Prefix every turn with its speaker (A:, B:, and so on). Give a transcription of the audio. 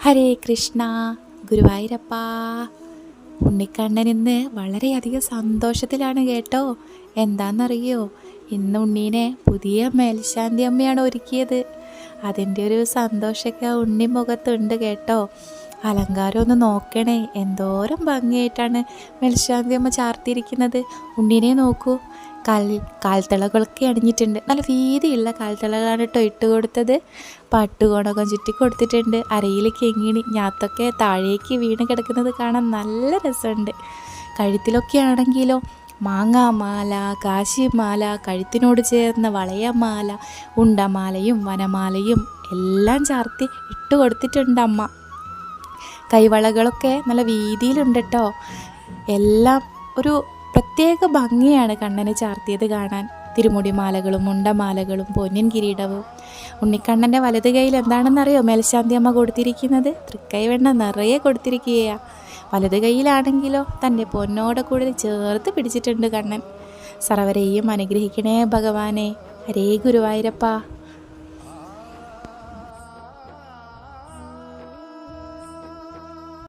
A: ഹരേ കൃഷ്ണ. ഗുരുവായൂരപ്പ. ഉണ്ണിക്കണ്ണൻ ഇന്ന് വളരെയധികം സന്തോഷത്തിലാണ് കേട്ടോ. എന്താണെന്നറിയോ, ഇന്ന് ഉണ്ണീനെ പുതിയ മേൽശാന്തി അമ്മയാണ് ഒരുക്കിയത്. അതിൻ്റെ ഒരു സന്തോഷമൊക്കെ ഉണ്ണി മുഖത്തുണ്ട് കേട്ടോ. അലങ്കാരം ഒന്ന് നോക്കണേ, എന്തോരം ഭംഗിയായിട്ടാണ് മേൽശാന്തി അമ്മ ചാർത്തിയിരിക്കുന്നത്. ഉണ്ണീനെ നോക്കൂ, കാൽത്തളകളൊക്കെ അണിഞ്ഞിട്ടുണ്ട്. നല്ല വീതിയുള്ള കാൽത്തളകളാണ് കേട്ടോ ഇട്ട് കൊടുത്തത്. പട്ടുകോണകം ചുറ്റി കൊടുത്തിട്ടുണ്ട്. അരയിൽ കെങ്ങിണി ഞാത്തൊക്കെ താഴേക്ക് വീണ് കിടക്കുന്നത് കാണാൻ നല്ല രസമുണ്ട്. കഴുത്തിലൊക്കെ ആണെങ്കിലോ മാങ്ങാമാല, കാശിമാല, കഴുത്തിനോട് ചേർന്ന വളയമാല, ഉണ്ടമാലയും വനമാലയും എല്ലാം ചാർത്തി ഇട്ട് കൊടുത്തിട്ടുണ്ട് അമ്മ. കൈവളകളൊക്കെ നല്ല വീതിയിലുണ്ട് കേട്ടോ. എല്ലാം ഒരു പ്രത്യേക ഭംഗിയാണ് കണ്ണനെ ചാർത്തിയത് കാണാൻ. തിരുമുടിമാലകളും ഉണ്ടമാലകളും പൊന്നിൻ കിരീടവും. ഉണ്ണിക്കണ്ണൻ്റെ വലത് കൈയിൽ എന്താണെന്നറിയോ മേൽശാന്തി അമ്മ കൊടുത്തിരിക്കുന്നത്? തൃക്കൈവെണ്ണ നിറയെ കൊടുത്തിരിക്കുകയാണ്. വലത് കൈയിലാണെങ്കിലോ തൻ്റെ പൊന്നോടെ കൂടെ ചേർത്ത് പിടിച്ചിട്ടുണ്ട് കണ്ണൻ. സർവരെയും അനുഗ്രഹിക്കണേ ഭഗവാനെ. ഹരേ ഗുരുവായൂരപ്പ.